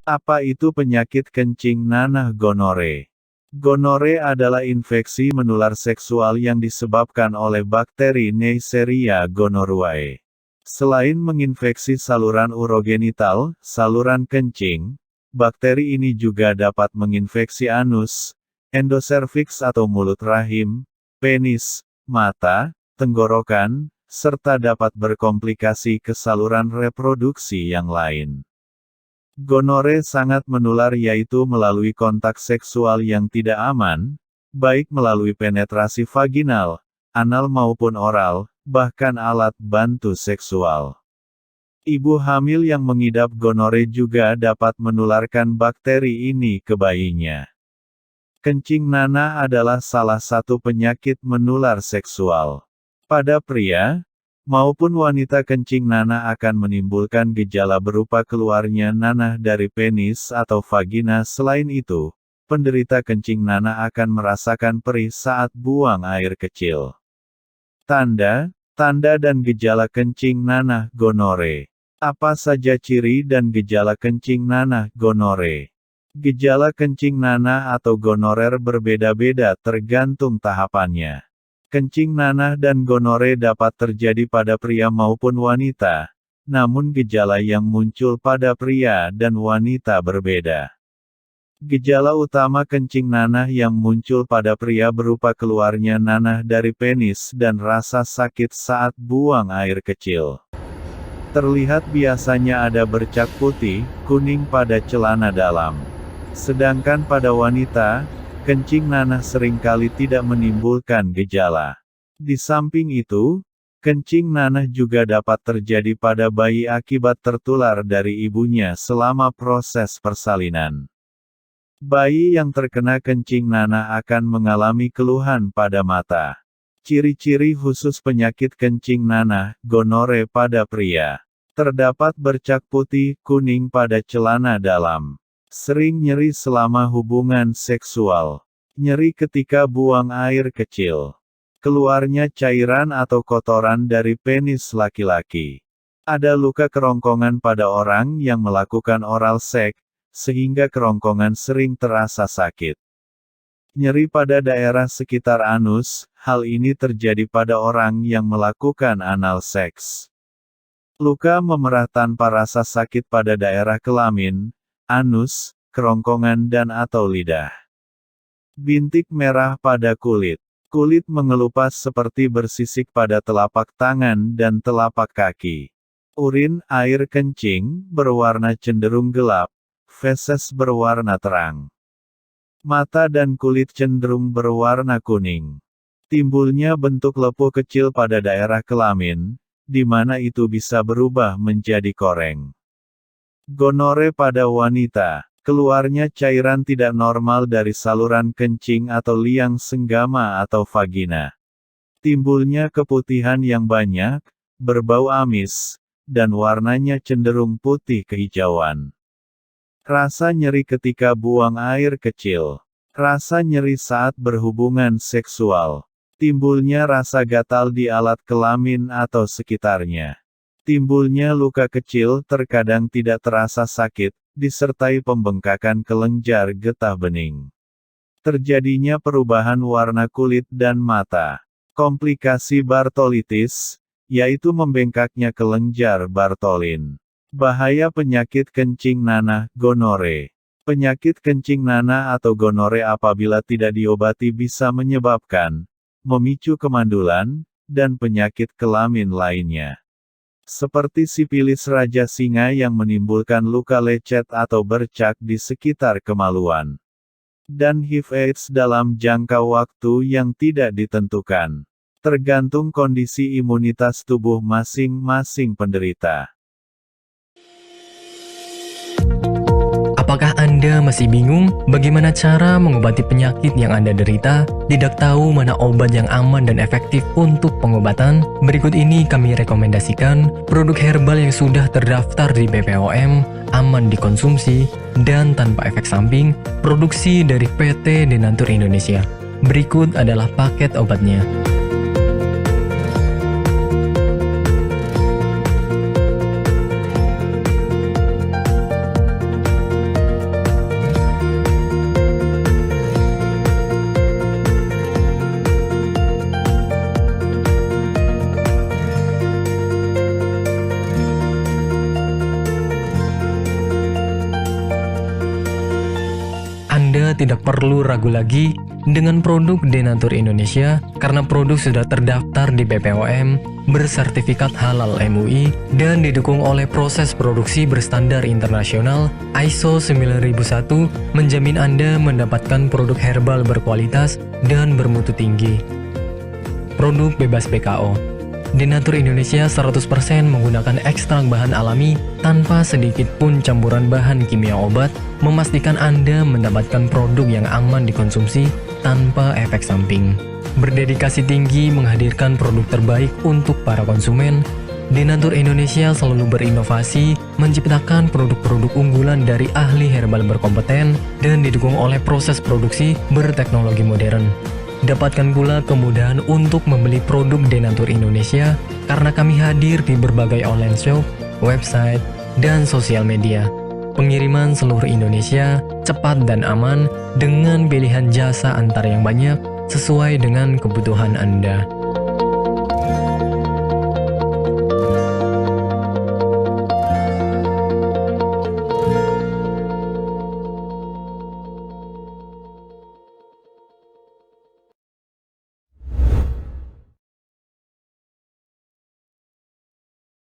Apa itu penyakit kencing nanah gonore? Gonore adalah infeksi menular seksual yang disebabkan oleh bakteri Neisseria gonorrhoeae. Selain menginfeksi saluran urogenital, saluran kencing, bakteri ini juga dapat menginfeksi anus, endoservix atau mulut rahim, penis, mata, tenggorokan, serta dapat berkomplikasi ke saluran reproduksi yang lain. Gonore sangat menular yaitu melalui kontak seksual yang tidak aman, baik melalui penetrasi vaginal, anal maupun oral, bahkan alat bantu seksual. Ibu hamil yang mengidap gonore juga dapat menularkan bakteri ini ke bayinya. Kencing nanah adalah salah satu penyakit menular seksual. Pada pria maupun wanita, kencing nanah akan menimbulkan gejala berupa keluarnya nanah dari penis atau vagina. Selain itu, penderita kencing nanah akan merasakan perih saat buang air kecil. Tanda dan gejala kencing nanah gonore. Apa saja ciri dan gejala kencing nanah gonore? Gejala kencing nanah atau gonorer berbeda-beda tergantung tahapannya. Kencing nanah dan gonore dapat terjadi pada pria maupun wanita, namun gejala yang muncul pada pria dan wanita berbeda. Gejala utama kencing nanah yang muncul pada pria berupa keluarnya nanah dari penis dan rasa sakit saat buang air kecil. Terlihat biasanya ada bercak putih, kuning pada celana dalam. Sedangkan pada wanita, kencing nanah seringkali tidak menimbulkan gejala. Di samping itu, kencing nanah juga dapat terjadi pada bayi akibat tertular dari ibunya selama proses persalinan. Bayi yang terkena kencing nanah akan mengalami keluhan pada mata. Ciri-ciri khusus penyakit kencing nanah, gonore pada pria. Terdapat bercak putih, kuning pada celana dalam. Sering nyeri selama hubungan seksual. Nyeri ketika buang air kecil. Keluarnya cairan atau kotoran dari penis laki-laki. Ada luka kerongkongan pada orang yang melakukan oral seks, sehingga kerongkongan sering terasa sakit. Nyeri pada daerah sekitar anus, hal ini terjadi pada orang yang melakukan anal seks. Luka memerah tanpa rasa sakit pada daerah kelamin, anus, kerongkongan dan atau lidah. Bintik merah pada kulit. Kulit mengelupas seperti bersisik pada telapak tangan dan telapak kaki. Urin, air kencing, berwarna cenderung gelap. Feses berwarna terang. Mata dan kulit cenderung berwarna kuning. Timbulnya bentuk lepuh kecil pada daerah kelamin, di mana itu bisa berubah menjadi koreng. Gonore pada wanita. Keluarnya cairan tidak normal dari saluran kencing atau liang senggama atau vagina. Timbulnya keputihan yang banyak, berbau amis, dan warnanya cenderung putih kehijauan. Rasa nyeri ketika buang air kecil. Rasa nyeri saat berhubungan seksual. Timbulnya rasa gatal di alat kelamin atau sekitarnya. Timbulnya luka kecil terkadang tidak terasa sakit, disertai pembengkakan kelenjar getah bening. Terjadinya perubahan warna kulit dan mata. Komplikasi Bartolitis, yaitu membengkaknya kelenjar Bartolin. Bahaya penyakit kencing nanah, gonore. Penyakit kencing nanah atau gonore apabila tidak diobati bisa menyebabkan, memicu kemandulan, dan penyakit kelamin lainnya. Seperti sipilis raja singa yang menimbulkan luka lecet atau bercak di sekitar kemaluan. Dan HIV/AIDS dalam jangka waktu yang tidak ditentukan. Tergantung kondisi imunitas tubuh masing-masing penderita. Apakah Anda masih bingung bagaimana cara mengobati penyakit yang Anda derita? Tidak tahu mana obat yang aman dan efektif untuk pengobatan? Berikut ini kami rekomendasikan produk herbal yang sudah terdaftar di BPOM, aman dikonsumsi, dan tanpa efek samping, produksi dari PT Denatur Indonesia. Berikut adalah paket obatnya. Anda tidak perlu ragu lagi dengan produk Denatur Indonesia karena produk sudah terdaftar di BPOM, bersertifikat halal MUI, dan didukung oleh proses produksi berstandar internasional ISO 9001 menjamin Anda mendapatkan produk herbal berkualitas dan bermutu tinggi. Produk bebas PKO. Denatur Indonesia 100% menggunakan ekstrak bahan alami tanpa sedikit pun campuran bahan kimia obat, memastikan Anda mendapatkan produk yang aman dikonsumsi tanpa efek samping. Berdedikasi tinggi menghadirkan produk terbaik untuk para konsumen, Denatur Indonesia selalu berinovasi, menciptakan produk-produk unggulan dari ahli herbal berkompeten dan didukung oleh proses produksi berteknologi modern. Dapatkan pula kemudahan untuk membeli produk Denatur Indonesia karena kami hadir di berbagai online shop, website, dan sosial media. Pengiriman seluruh Indonesia cepat dan aman dengan pilihan jasa antar yang banyak sesuai dengan kebutuhan Anda.